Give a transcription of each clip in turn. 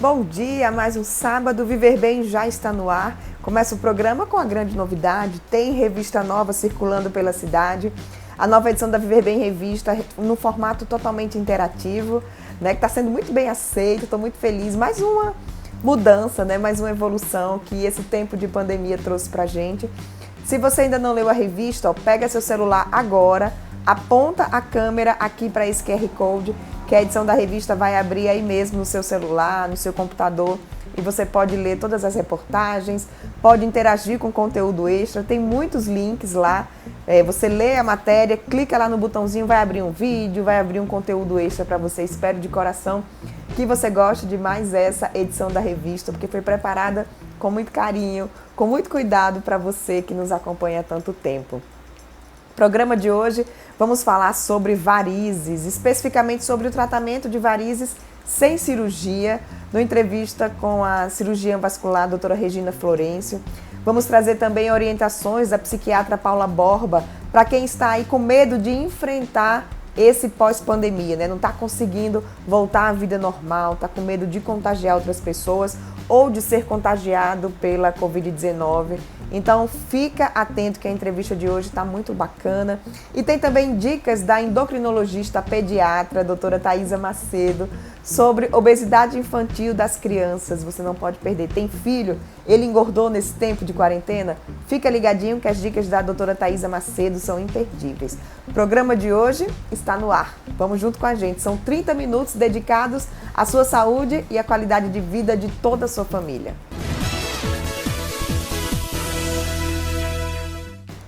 Bom dia, mais um sábado, Viver Bem já está no ar. Começa o programa com a grande novidade, tem revista nova circulando pela cidade. A nova edição da Viver Bem Revista, no formato totalmente interativo, né, que está sendo muito bem aceito, estou muito feliz. Mais uma mudança, né, mais uma evolução que esse tempo de pandemia trouxe para a gente. Se você ainda não leu a revista, pega seu celular agora, aponta a câmera aqui para esse QR Code, que a edição da revista vai abrir aí mesmo no seu celular, no seu computador, e você pode ler todas as reportagens, pode interagir com conteúdo extra, tem muitos links lá, você lê a matéria, clica lá no botãozinho, vai abrir um vídeo, vai abrir um conteúdo extra para você. Espero de coração que você goste de mais essa edição da revista, porque foi preparada com muito carinho, com muito cuidado para você que nos acompanha há tanto tempo. Programa de hoje, vamos falar sobre varizes, especificamente sobre o tratamento de varizes sem cirurgia, no entrevista com a cirurgiã vascular, a doutora Regina Florencio. Vamos trazer também orientações da psiquiatra Paula Borba, para quem está aí com medo de enfrentar esse pós-pandemia, né? Não está conseguindo voltar à vida normal, está com medo de contagiar outras pessoas ou de ser contagiado pela Covid-19. Então fica atento que a entrevista de hoje está muito bacana. E tem também dicas da endocrinologista pediatra, a doutora Thaisa Macedo, sobre obesidade infantil das crianças. Você não pode perder. Tem filho? Ele engordou nesse tempo de quarentena? Fica ligadinho que as dicas da doutora Thaisa Macedo são imperdíveis. O programa de hoje está no ar. Vamos junto com a gente. São 30 minutos dedicados à sua saúde e à qualidade de vida de toda a sua família.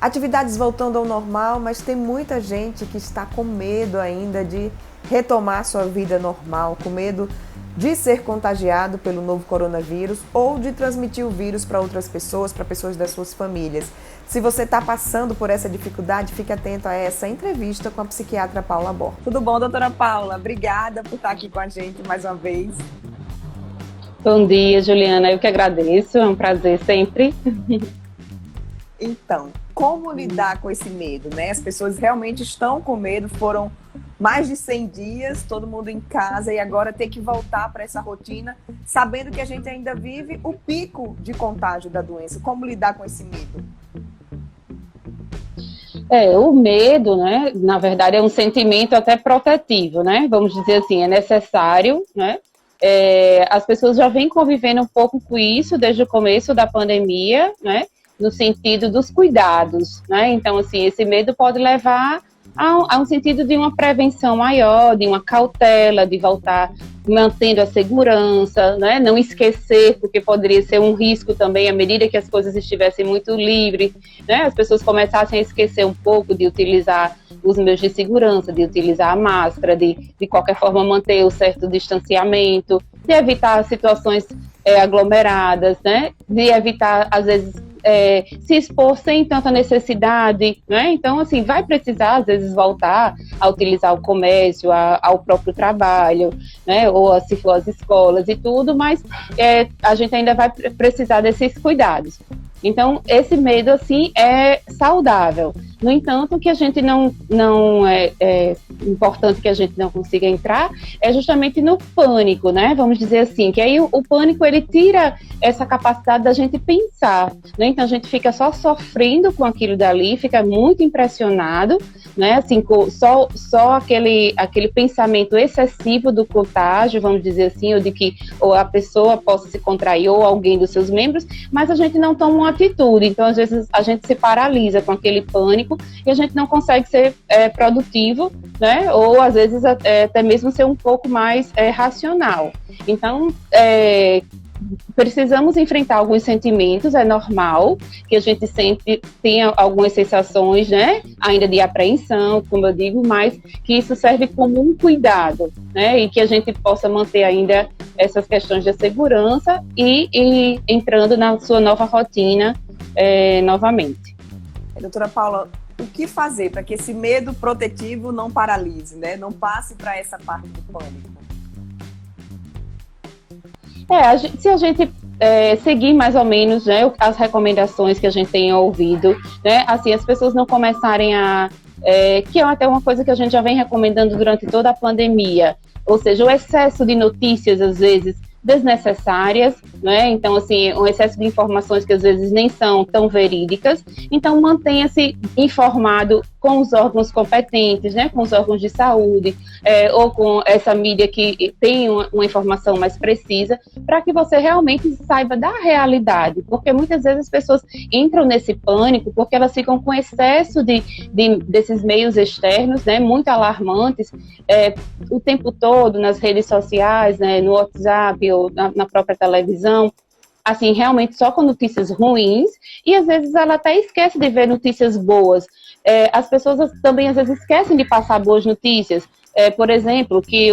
Atividades voltando ao normal, mas tem muita gente que está com medo ainda de retomar sua vida normal, com medo de ser contagiado pelo novo coronavírus ou de transmitir o vírus para outras pessoas, para pessoas das suas famílias. Se você está passando por essa dificuldade, fique atento a essa entrevista com a psiquiatra Paula Borba. Tudo bom, doutora Paula? Obrigada por estar aqui com a gente mais uma vez. Bom dia, Juliana. Eu que agradeço, é um prazer sempre. Então, como lidar com esse medo, né? As pessoas realmente estão com medo, foram mais de 100 dias, todo mundo em casa, e agora ter que voltar para essa rotina, sabendo que a gente ainda vive o pico de contágio da doença. Como lidar com esse medo? O medo, né, na verdade, é um sentimento até protetivo, né? Vamos dizer assim, é necessário, né? As pessoas já vêm convivendo um pouco com isso desde o começo da pandemia, né? No sentido dos cuidados, né? Então, assim, esse medo pode levar a um sentido de uma prevenção maior, de uma cautela, de voltar mantendo a segurança, né? Não esquecer, porque poderia ser um risco também, à medida que as coisas estivessem muito livres, né? As pessoas começassem a esquecer um pouco de utilizar os meios de segurança, de utilizar a máscara, de qualquer forma manter o certo distanciamento, de evitar situações aglomeradas, né? De evitar, às vezes, se expor sem tanta necessidade, né? Então, assim, vai precisar, às vezes, voltar a utilizar o comércio, ao próprio trabalho, né? Ou se for as escolas e tudo, mas a gente ainda vai precisar desses cuidados. Então, esse medo, assim, é saudável. No entanto, o que a gente não é importante que a gente não consiga entrar é justamente no pânico, né? Vamos dizer assim, que aí o pânico, ele tira essa capacidade da gente pensar, né? Então, a gente fica só sofrendo com aquilo dali, fica muito impressionado, né? Assim, só aquele pensamento excessivo do contágio, vamos dizer assim, ou de que ou a pessoa possa se contrair ou alguém dos seus membros, mas a gente não toma uma atitude. Então, às vezes, a gente se paralisa com aquele pânico e a gente não consegue ser produtivo, né? Ou, às vezes, até mesmo ser um pouco mais racional. Então, precisamos enfrentar alguns sentimentos, é normal que a gente sempre tenha algumas sensações, né, ainda de apreensão, como eu digo, mas que isso serve como um cuidado, né, e que a gente possa manter ainda essas questões de segurança e entrando na sua nova rotina novamente. Doutora Paula, o que fazer para que esse medo protetivo não paralise, né, não passe para essa parte do pânico? Se a gente seguir mais ou menos, né, as recomendações que a gente tem ouvido, né, assim, as pessoas não começarem que é até uma coisa que a gente já vem recomendando durante toda a pandemia, ou seja, o excesso de notícias, às vezes, desnecessárias, né? Então, assim, um excesso de informações que às vezes nem são tão verídicas. Então, mantenha-se informado com os órgãos competentes, né? Com os órgãos de saúde, ou com essa mídia que tem uma informação mais precisa, para que você realmente saiba da realidade, porque muitas vezes as pessoas entram nesse pânico porque elas ficam com excesso desses meios externos, né? Muito alarmantes, o tempo todo nas redes sociais, né? No WhatsApp ou na própria televisão, assim, realmente só com notícias ruins, e às vezes ela até esquece de ver notícias boas. As pessoas também às vezes esquecem de passar boas notícias. Por exemplo, que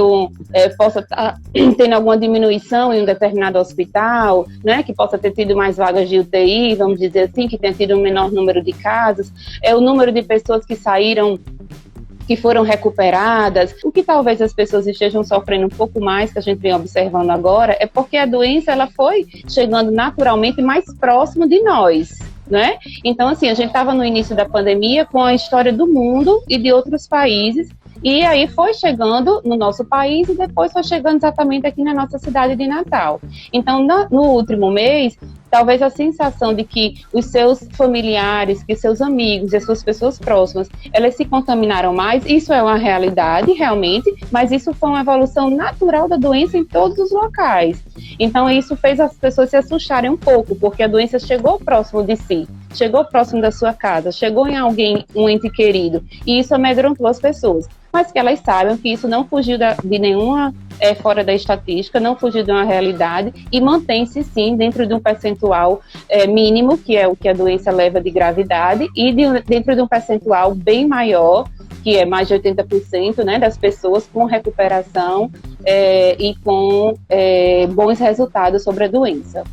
possa estar tendo alguma diminuição em um determinado hospital, né, que possa ter tido mais vagas de UTI, vamos dizer assim, que tenha tido um menor número de casos, o número de pessoas que saíram, que foram recuperadas. O que talvez as pessoas estejam sofrendo um pouco mais, que a gente vem observando agora, é porque a doença ela foi chegando naturalmente mais próximo de nós, né? Então, assim, a gente estava no início da pandemia com a história do mundo e de outros países, e aí foi chegando no nosso país e depois foi chegando exatamente aqui na nossa cidade de Natal. Então, no último mês, talvez a sensação de que os seus familiares, que seus amigos e as suas pessoas próximas, elas se contaminaram mais, isso é uma realidade, realmente, mas isso foi uma evolução natural da doença em todos os locais. Então, isso fez as pessoas se assustarem um pouco, porque a doença chegou próximo de si, chegou próximo da sua casa, chegou em alguém, um ente querido, e isso amedrontou as pessoas. Mas que elas saibam que isso não fugiu de nenhuma fora da estatística, não fugiu de uma realidade e mantém-se sim dentro de um percentual mínimo, que é o que a doença leva de gravidade, e dentro de um percentual bem maior, que é mais de 80%, né, das pessoas com recuperação e com bons resultados sobre a doença.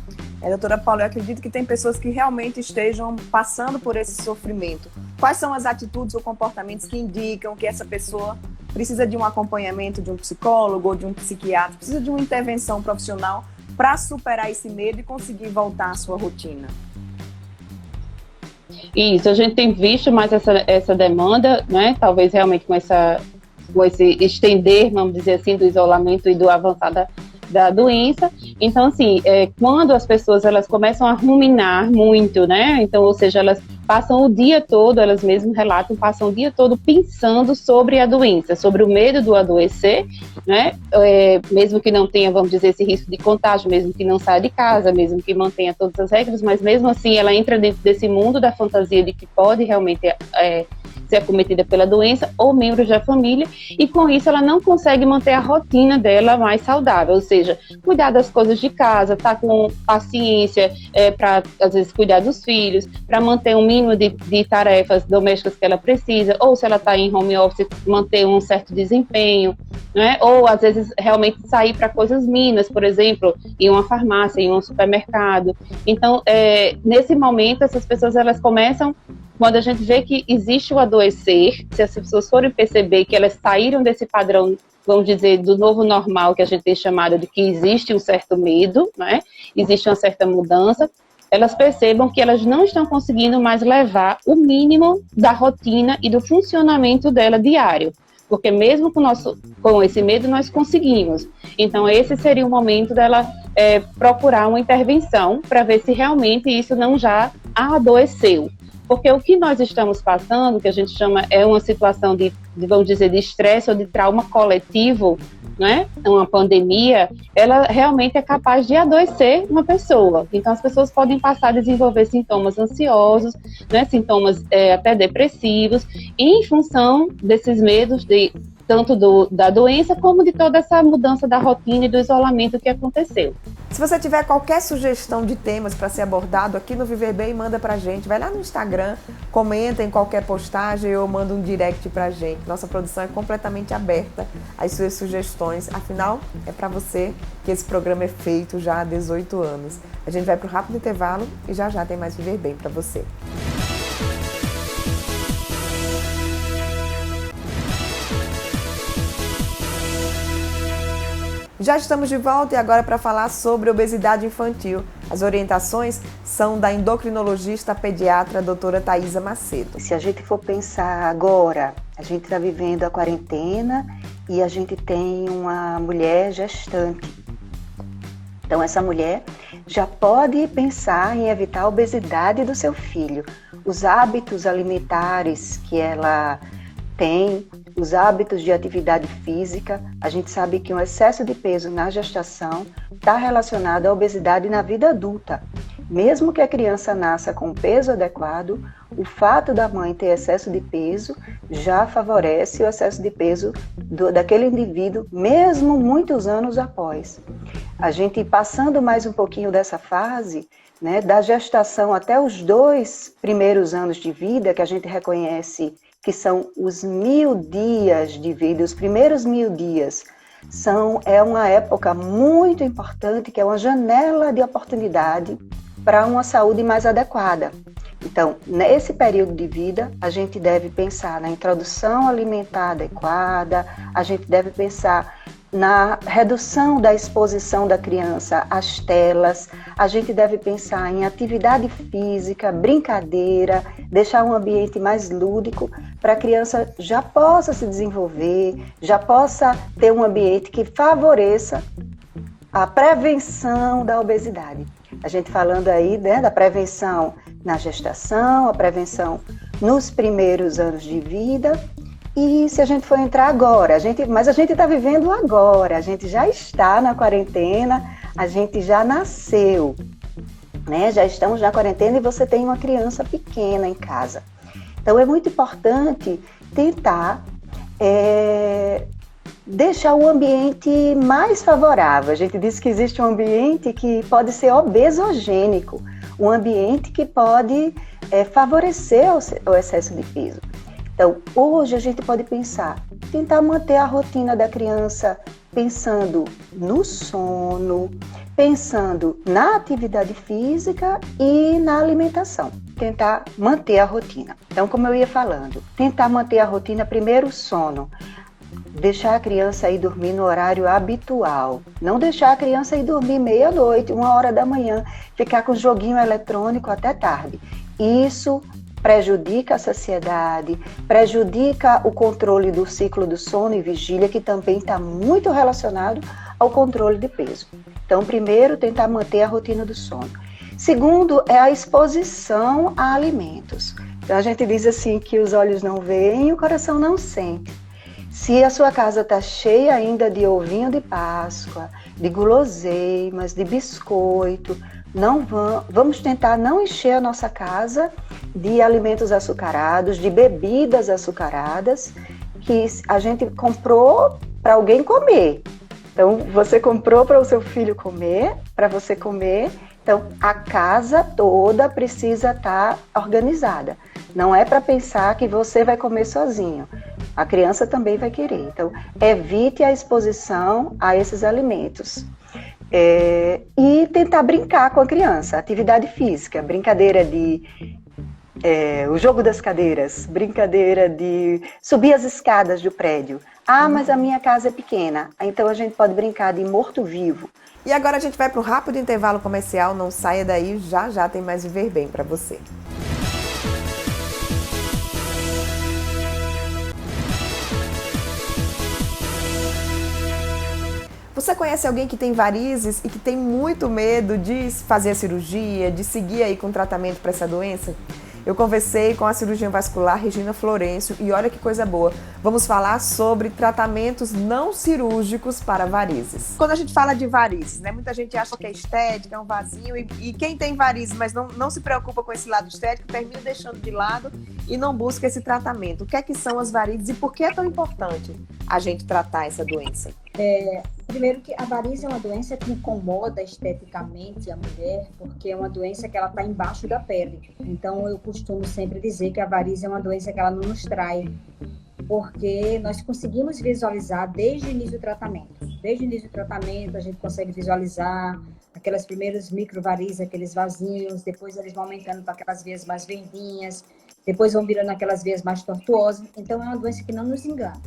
Doutora Paula, eu acredito que tem pessoas que realmente estejam passando por esse sofrimento. Quais são as atitudes ou comportamentos que indicam que essa pessoa precisa de um acompanhamento de um psicólogo ou de um psiquiatra, precisa de uma intervenção profissional para superar esse medo e conseguir voltar à sua rotina? Isso, a gente tem visto mais essa demanda, né? Talvez realmente com esse estender, vamos dizer assim, do isolamento e do avançar da doença. Então, assim, quando as pessoas elas começam a ruminar muito, né? Então, ou seja, elas passam o dia todo, elas mesmas relatam, passam o dia todo pensando sobre a doença, sobre o medo do adoecer, né? Mesmo que não tenha, vamos dizer, esse risco de contágio, mesmo que não saia de casa, mesmo que mantenha todas as regras, mas mesmo assim ela entra dentro desse mundo da fantasia de que pode realmente ser acometida pela doença ou membros da família, e com isso ela não consegue manter a rotina dela mais saudável, ou seja, cuidar das coisas de casa, estar com paciência para, às vezes, cuidar dos filhos, para manter um mínimo de tarefas domésticas que ela precisa, ou se ela está em home office, manter um certo desempenho, né? Ou às vezes realmente sair para coisas mínimas, por exemplo, em uma farmácia, em um supermercado. Então, nesse momento, essas pessoas elas começam, quando a gente vê que existe o adoecer, se as pessoas forem perceber que elas saíram desse padrão, vamos dizer, do novo normal, que a gente tem chamado de que existe um certo medo, né? Existe uma certa mudança, elas percebam que elas não estão conseguindo mais levar o mínimo da rotina e do funcionamento dela diário. Porque mesmo com esse medo, nós conseguimos. Então, esse seria o momento dela procurar uma intervenção para ver se realmente isso não já a adoeceu. Porque o que nós estamos passando, que a gente chama, é uma situação vamos dizer, de estresse ou de trauma coletivo, né? Uma pandemia, ela realmente é capaz de adoecer uma pessoa. Então, as pessoas podem passar a desenvolver sintomas ansiosos, né? Sintomas até depressivos, em função desses medos tanto da doença como de toda essa mudança da rotina e do isolamento que aconteceu. Se você tiver qualquer sugestão de temas para ser abordado aqui no Viver Bem, manda pra gente. Vai lá no Instagram, comenta em qualquer postagem ou manda um direct pra gente. Nossa produção é completamente aberta às suas sugestões. Afinal, é para você que esse programa é feito já há 18 anos. A gente vai pro rápido intervalo e já tem mais Viver Bem para você. Já estamos de volta e agora para falar sobre obesidade infantil. As orientações são da endocrinologista pediatra doutora Thaisa Macedo. Se a gente for pensar agora, a gente está vivendo a quarentena e a gente tem uma mulher gestante. Então, essa mulher já pode pensar em evitar a obesidade do seu filho. Os hábitos alimentares que ela tem, os hábitos de atividade física, a gente sabe que um excesso de peso na gestação está relacionado à obesidade na vida adulta. Mesmo que a criança nasça com peso adequado, o fato da mãe ter excesso de peso já favorece o excesso de peso daquele indivíduo, mesmo muitos anos após. A gente passando mais um pouquinho dessa fase, né, da gestação até os 2 primeiros anos de vida, que a gente reconhece que são os 1000 dias de vida, os primeiros 1000 dias, é uma época muito importante, que é uma janela de oportunidade para uma saúde mais adequada. Então, nesse período de vida, a gente deve pensar na introdução alimentar adequada, a gente deve pensar na redução da exposição da criança às telas, a gente deve pensar em atividade física, brincadeira, deixar um ambiente mais lúdico para a criança já possa se desenvolver, já possa ter um ambiente que favoreça a prevenção da obesidade. A gente falando aí, né, da prevenção na gestação, a prevenção nos primeiros anos de vida. E se a gente for entrar agora, mas a gente está vivendo agora, a gente já está na quarentena, a gente já nasceu, né? Já estamos na quarentena e você tem uma criança pequena em casa. Então é muito importante tentar deixar o ambiente mais favorável. A gente diz que existe um ambiente que pode ser obesogênico, um ambiente que pode favorecer o excesso de peso. Então, hoje a gente pode tentar manter a rotina da criança pensando no sono, pensando na atividade física e na alimentação. Tentar manter a rotina. Então, como eu ia falando, tentar manter a rotina, primeiro o sono. Deixar a criança ir dormir no horário habitual. Não deixar a criança ir dormir meia-noite, 1h da manhã, ficar com joguinho eletrônico até tarde. Isso prejudica a saciedade, prejudica o controle do ciclo do sono e vigília, que também está muito relacionado ao controle de peso. Então, primeiro, tentar manter a rotina do sono. Segundo, é a exposição a alimentos. Então, a gente diz assim que os olhos não veem e o coração não sente. Se a sua casa está cheia ainda de ovinho de Páscoa, de guloseimas, de biscoito, vamos tentar não encher a nossa casa de alimentos açucarados, de bebidas açucaradas, que a gente comprou para alguém comer. Então, você comprou para o seu filho comer, para você comer. Então, a casa toda precisa estar organizada. Não é para pensar que você vai comer sozinho. A criança também vai querer. Então, evite a exposição a esses alimentos. E tentar brincar com a criança. Atividade física, brincadeira de... o jogo das cadeiras, brincadeira de subir as escadas do prédio. Ah, mas a minha casa é pequena. Então, a gente pode brincar de morto-vivo. E agora a gente vai para um rápido intervalo comercial. Não saia daí, já já tem mais Viver Bem para você. Você conhece alguém que tem varizes e que tem muito medo de fazer a cirurgia, de seguir aí com tratamento para essa doença? Eu conversei com a cirurgiã vascular Regina Florencio e olha que coisa boa. Vamos falar sobre tratamentos não cirúrgicos para varizes. Quando a gente fala de varizes, né, muita gente acha que é estética, é um vasinho, e quem tem varizes, mas não se preocupa com esse lado estético, termina deixando de lado e não busca esse tratamento. O que é que são as varizes e por que é tão importante a gente tratar essa doença? Primeiro que a varize é uma doença que incomoda esteticamente a mulher, porque é uma doença que ela está embaixo da pele. Então, eu costumo sempre dizer que a varize é uma doença que ela não nos trai, porque nós conseguimos visualizar desde o início do tratamento. Desde o início do tratamento, a gente consegue visualizar aquelas primeiras microvarizes, aqueles vasinhos, depois eles vão aumentando para aquelas veias mais verdinhas, depois vão virando aquelas veias mais tortuosas. Então, é uma doença que não nos engana.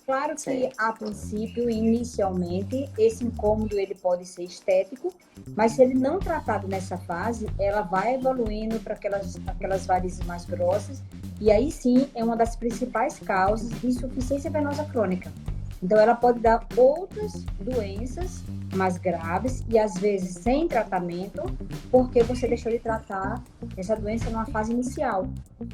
Claro que, a princípio, inicialmente, esse incômodo ele pode ser estético, mas se ele não tratado nessa fase, ela vai evoluindo para aquelas varizes mais grossas, e aí sim é uma das principais causas de insuficiência venosa crônica. Então, ela pode dar outras doenças mais graves e, às vezes, sem tratamento, porque você deixou de tratar essa doença numa fase inicial.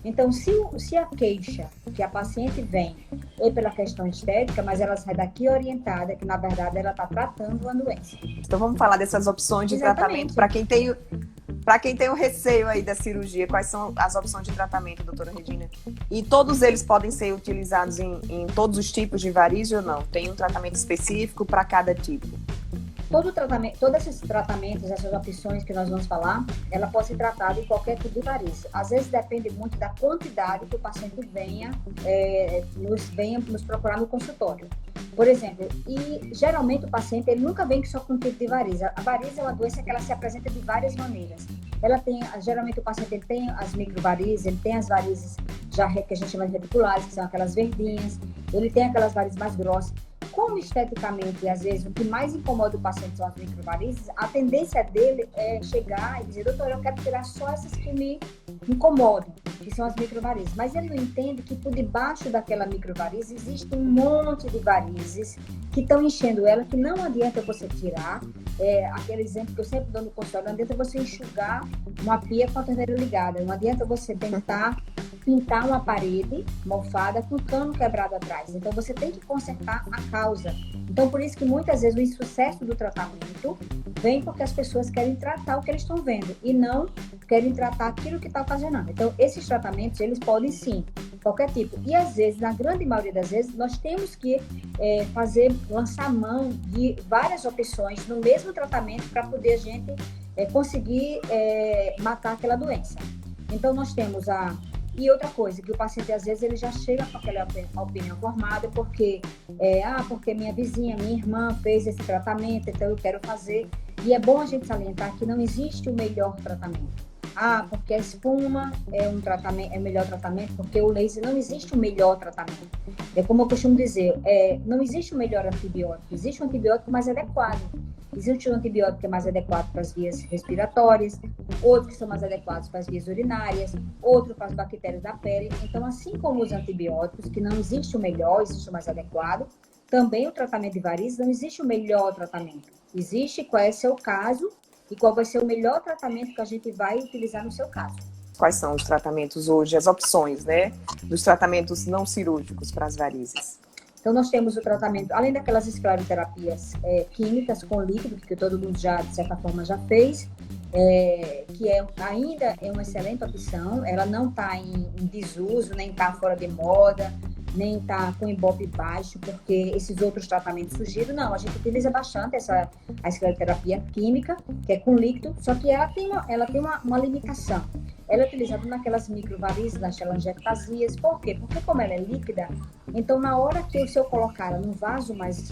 Então, se a queixa que a paciente vem é pela questão estética, mas ela sai daqui orientada, que, na verdade, ela está tratando uma doença. Então, vamos falar dessas opções de tratamento. Para quem tem o receio aí da cirurgia, quais são as opções de tratamento, doutora Regina? E todos eles podem ser utilizados em todos os tipos de varizes ou não? Tem um tratamento específico para cada tipo? Todos esses tratamentos, essas opções que nós vamos falar, ela pode ser tratada em qualquer tipo de variz. Às vezes depende muito da quantidade que o paciente venha nos procurar no consultório. Por exemplo, e geralmente o paciente ele nunca vem só com um tipo de variz. A variz é uma doença que ela se apresenta de várias maneiras. Geralmente o paciente ele tem as microvarizes, ele tem as varizes já que a gente chama de reticulares, que são aquelas verdinhas, ele tem aquelas varizes mais grossas. Como esteticamente, às vezes, o que mais incomoda o paciente são as microvarizes, a tendência dele é chegar e dizer, doutor, eu quero tirar só essas que me incomodam, que são as microvarizes. Mas ele não entende que por debaixo daquela microvariz existe um monte de varizes que estão enchendo ela, que não adianta você tirar. Aquele exemplo que eu sempre dou no consultório, não adianta você enxugar uma pia com a torneira ligada, não adianta você tentar pintar uma parede mofada com cano quebrado atrás. Então, você tem que consertar a causa. Então, por isso que muitas vezes o insucesso do tratamento vem porque as pessoas querem tratar o que eles estão vendo e não querem tratar aquilo que está ocasionando. Então, esses tratamentos, eles podem sim, qualquer tipo. E às vezes, na grande maioria das vezes, nós temos que lançar mão de várias opções no mesmo tratamento para poder a gente conseguir matar aquela doença. Então, nós temos E outra coisa, que o paciente, às vezes, ele já chega com aquela opinião formada porque minha vizinha, minha irmã fez esse tratamento, então eu quero fazer. E é bom a gente salientar que não existe o melhor tratamento. Porque a espuma é o melhor tratamento, porque o laser não existe o melhor tratamento. É como eu costumo dizer, não existe o melhor antibiótico, existe um antibiótico mais adequado. Existe um antibiótico que é mais adequado para as vias respiratórias, outros que são mais adequados para as vias urinárias, outro para as bactérias da pele. Então, assim como os antibióticos, que não existe o melhor, existe o mais adequado, também o tratamento de varizes não existe o melhor tratamento. Existe qual é o seu caso e qual vai ser o melhor tratamento que a gente vai utilizar no seu caso. Quais são os tratamentos hoje, as opções, né, dos tratamentos não cirúrgicos para as varizes? Então, nós temos o tratamento, além daquelas escleroterapias químicas com líquido, que todo mundo já, de certa forma, já fez, que ainda é uma excelente opção, ela não está em desuso, nem está fora de moda, nem está com ibope baixo, porque esses outros tratamentos surgiram. Não, a gente utiliza bastante a escleroterapia química, que é com líquido, só que ela tem uma limitação. Ela é utilizada naquelas microvarizes, nas telangiectasias. Por quê? Porque como ela é líquida, então na hora que se eu colocar ela num vaso mais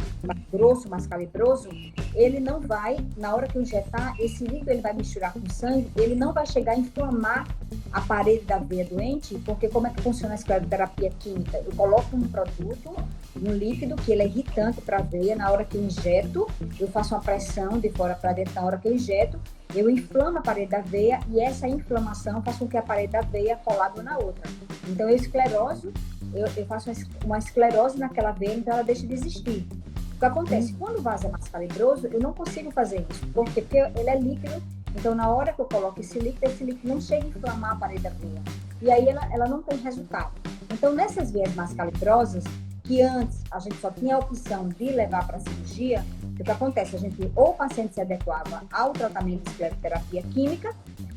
grosso, mais calibroso, ele não vai, na hora que eu injetar, esse líquido ele vai misturar com sangue, ele não vai chegar a inflamar a parede da veia doente, porque como é que funciona a escleroterapia química? Eu coloco um produto, um líquido, que ele é irritante para a veia, na hora que eu injeto, eu faço uma pressão de fora para dentro, na hora que eu injeto, eu inflamo a parede da veia e essa inflamação faz com que a parede da veia colade uma na outra. Então, eu faço uma esclerose naquela veia, então ela deixa de existir. O que acontece? Quando o vaso é mais calibroso, eu não consigo fazer isso. Por quê? Porque ele é líquido, então na hora que eu coloco esse líquido não chega a inflamar a parede da veia. E aí ela não tem resultado. Então, nessas veias mais calibrosas, que antes a gente só tinha a opção de levar para a cirurgia, o que acontece? Ou o paciente se adequava ao tratamento de escleroterapia química,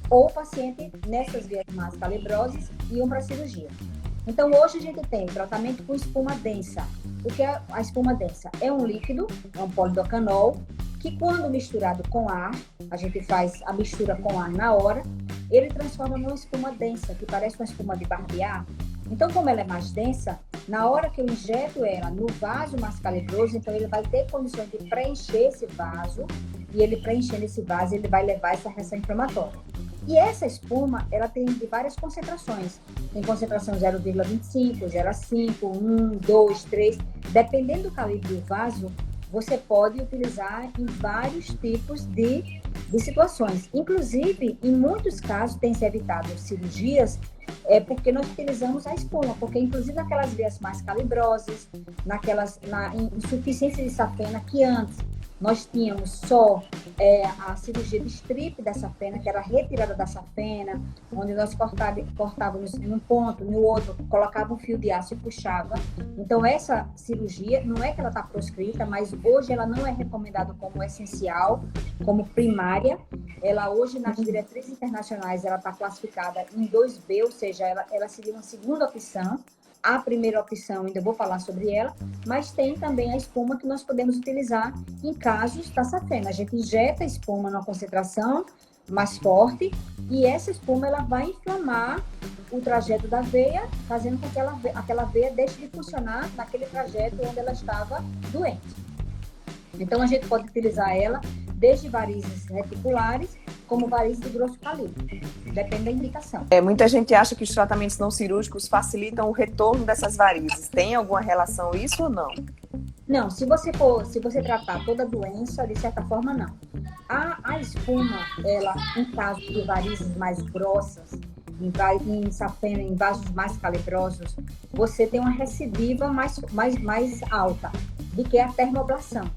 ou o paciente, nessas vias mais calibrosas, iam para a cirurgia. Então, hoje a gente tem tratamento com espuma densa. O que é a espuma densa? É um líquido, é um polidocanol, que quando misturado com ar, a gente faz a mistura com ar na hora, ele transforma numa espuma densa, que parece uma espuma de barbear. Então, como ela é mais densa, na hora que eu injeto ela no vaso mais calibroso, então ele vai ter condições de preencher esse vaso, e ele preenchendo esse vaso, ele vai levar essa reação inflamatória. E essa espuma, ela tem de várias concentrações. Tem concentração 0,25, 0,5, 1, 2, 3. Dependendo do calibre do vaso, você pode utilizar em vários tipos de situações. Inclusive, em muitos casos, tem se evitado cirurgias é porque nós utilizamos a espuma, porque inclusive naquelas veias mais calibrosas, na insuficiência de safena, que antes nós tínhamos só a cirurgia de strip da safena, que era a retirada da safena, onde nós cortávamos em um ponto, no outro, colocava um fio de aço e puxava. Então, essa cirurgia, não é que ela está proscrita, mas hoje ela não é recomendada como essencial, como primária. Ela hoje, nas diretrizes internacionais, ela está classificada em 2B, ou seja, ela seria uma segunda opção. A primeira opção, ainda vou falar sobre ela, mas tem também a espuma que nós podemos utilizar em casos da safena. A gente injeta a espuma numa concentração mais forte e essa espuma ela vai inflamar o trajeto da veia, fazendo com que aquela veia deixe de funcionar naquele trajeto onde ela estava doente. Então, a gente pode utilizar ela desde varizes reticulares como varizes de grosso calibre. Depende da indicação. Muita gente acha que os tratamentos não cirúrgicos facilitam o retorno dessas varizes. Tem alguma relação isso ou não? Não, se você tratar toda a doença, de certa forma, não. A espuma, ela, em caso de varizes mais grossas, em safena, em vasos mais calibrosos, você tem uma recidiva mais alta do que a termoablação.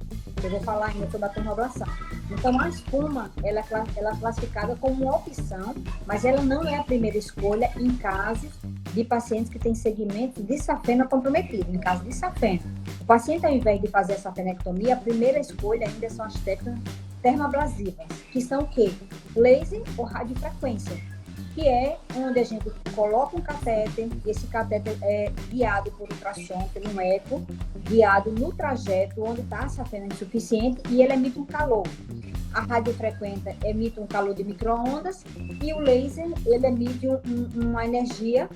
Eu vou falar ainda sobre a termoablação. Então, a espuma, ela é classificada como uma opção, mas ela não é a primeira escolha em casos de pacientes que têm segmento de safena comprometido, em caso de safena. O paciente, ao invés de fazer a safenectomia, a primeira escolha ainda são as técnicas termoablasivas, que são o quê? Laser ou radiofrequência, que é onde a gente coloca um catéter, e esse catéter é guiado por ultrassom, por um eco, guiado no trajeto onde está a safena insuficiente, e ele emite um calor. A radiofrequência emite um calor de micro-ondas, e o laser, ele emite uma energia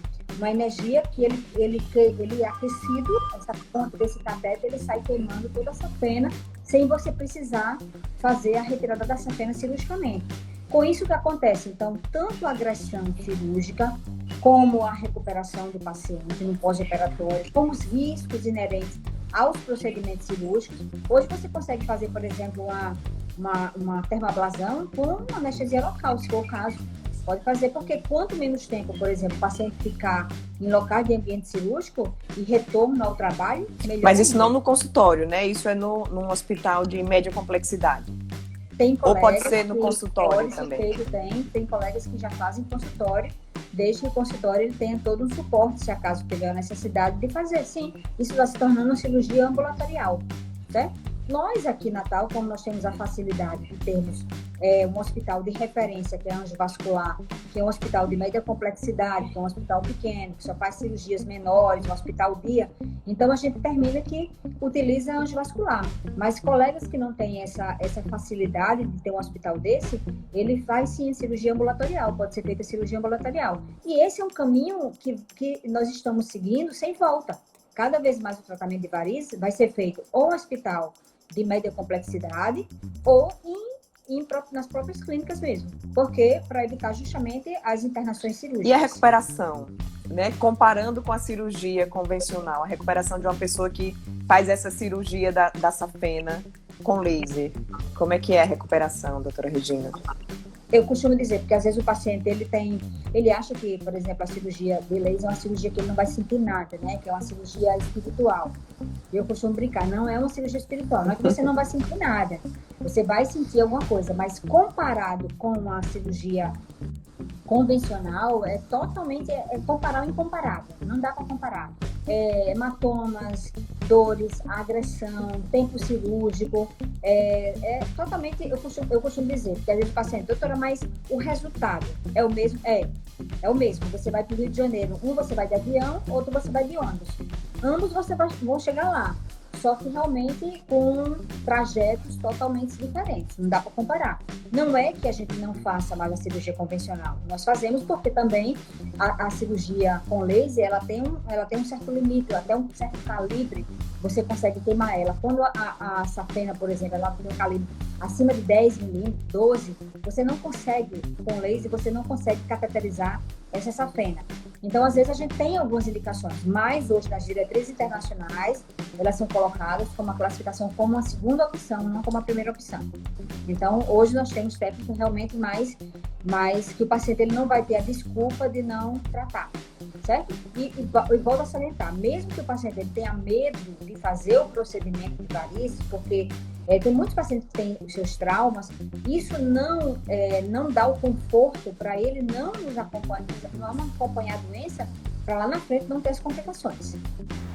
que ele é aquecido, essa ponta desse catéter, ele sai queimando toda a safena, sem você precisar fazer a retirada da safena cirurgicamente. Com isso que acontece, então, tanto a agressão cirúrgica, como a recuperação do paciente no pós-operatório, como os riscos inerentes aos procedimentos cirúrgicos. Hoje você consegue fazer, por exemplo, uma termoablação com anestesia local, se for o caso. Pode fazer, porque quanto menos tempo, por exemplo, o paciente ficar em local de ambiente cirúrgico e retorno ao trabalho, melhor. Mas isso não no consultório, né? Isso é num hospital de média complexidade. Tem ou pode ser no consultório também? Tem colegas que já fazem consultório, desde que o consultório ele tenha todo um suporte, se acaso tiver a necessidade de fazer. Sim, isso está se tornando uma cirurgia ambulatorial, certo? Nós aqui em Natal, como nós temos a facilidade de termos um hospital de referência, que é Anjo Vascular, que é um hospital de média complexidade, que é um hospital pequeno, que só faz cirurgias menores, um hospital dia, então a gente termina que utiliza Anjo Vascular. Mas colegas que não têm essa facilidade de ter um hospital desse, ele faz sim cirurgia ambulatorial, pode ser feita cirurgia ambulatorial. E esse é um caminho que nós estamos seguindo sem volta. Cada vez mais o tratamento de varizes vai ser feito ou no hospital de média complexidade ou nas próprias clínicas mesmo, porque para evitar justamente as internações cirúrgicas. E a recuperação, né? Comparando com a cirurgia convencional, a recuperação de uma pessoa que faz essa cirurgia da safena com laser, como é que é a recuperação, doutora Regina? Eu costumo dizer, porque às vezes o paciente ele acha que, por exemplo, a cirurgia de laser é uma cirurgia que ele não vai sentir nada, né? Que é uma cirurgia espiritual. Eu costumo brincar, não é uma cirurgia espiritual, não é que você não vai sentir nada. Você vai sentir alguma coisa, mas comparado com a cirurgia convencional, é totalmente comparar o incomparável. Não dá para comparar. Hematomas, dores, agressão, tempo cirúrgico, totalmente, eu costumo dizer, porque às vezes o paciente, doutora, mas o resultado é o mesmo? É o mesmo. Você vai para o Rio de Janeiro, você vai de avião, outro você vai de ônibus. Ambos vão chegar lá, só que realmente com trajetos totalmente diferentes, não dá para comparar. Não é que a gente não faça mais a cirurgia convencional, nós fazemos porque também a cirurgia com laser, ela tem um certo limite, até um certo calibre, você consegue queimar ela. Quando a safena, por exemplo, ela tem um calibre acima de 10 milímetros, 12, você não consegue, com laser, você não consegue cateterizar essa safena. Então, às vezes, a gente tem algumas indicações, mas hoje, nas diretrizes internacionais, elas são colocadas como a classificação como uma segunda opção, não como a primeira opção. Então, hoje nós temos técnicas realmente mais que o paciente ele não vai ter a desculpa de não tratar, certo? E volto a salientar, mesmo que o paciente ele tenha medo de fazer o procedimento de varizes, porque tem muitos pacientes que têm os seus traumas, isso não dá o conforto para ele não acompanhar a doença, para lá na frente não ter as complicações.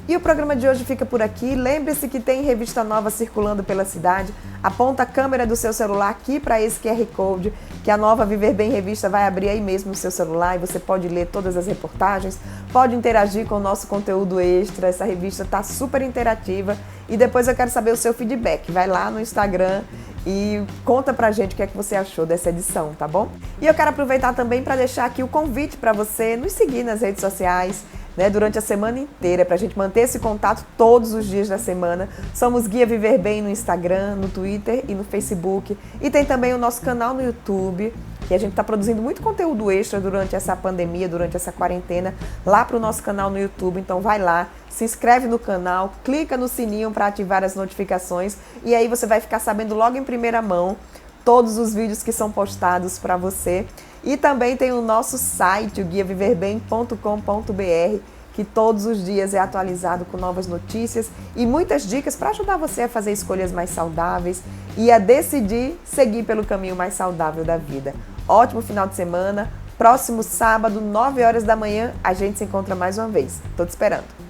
E o programa de hoje fica por aqui. Lembre-se que tem revista nova circulando pela cidade. Aponta a câmera do seu celular aqui para esse QR Code, que a nova Viver Bem Revista vai abrir aí mesmo no seu celular e você pode ler todas as reportagens, pode interagir com o nosso conteúdo extra. Essa revista está super interativa e depois eu quero saber o seu feedback. Vai lá no Instagram e conta pra gente o que é que você achou dessa edição, tá bom? E eu quero aproveitar também para deixar aqui o convite para você nos seguir nas redes sociais, né, durante a semana inteira, para a gente manter esse contato todos os dias da semana. Somos Guia Viver Bem no Instagram, no Twitter e no Facebook. E tem também o nosso canal no YouTube, que a gente está produzindo muito conteúdo extra durante essa pandemia, durante essa quarentena, lá para o nosso canal no YouTube. Então vai lá, se inscreve no canal, clica no sininho para ativar as notificações e aí você vai ficar sabendo logo em primeira mão todos os vídeos que são postados para você. E também tem o nosso site, o guiaviverbem.com.br, que todos os dias é atualizado com novas notícias e muitas dicas para ajudar você a fazer escolhas mais saudáveis e a decidir seguir pelo caminho mais saudável da vida. Ótimo final de semana. Próximo sábado, 9 horas da manhã, a gente se encontra mais uma vez. Tô te esperando.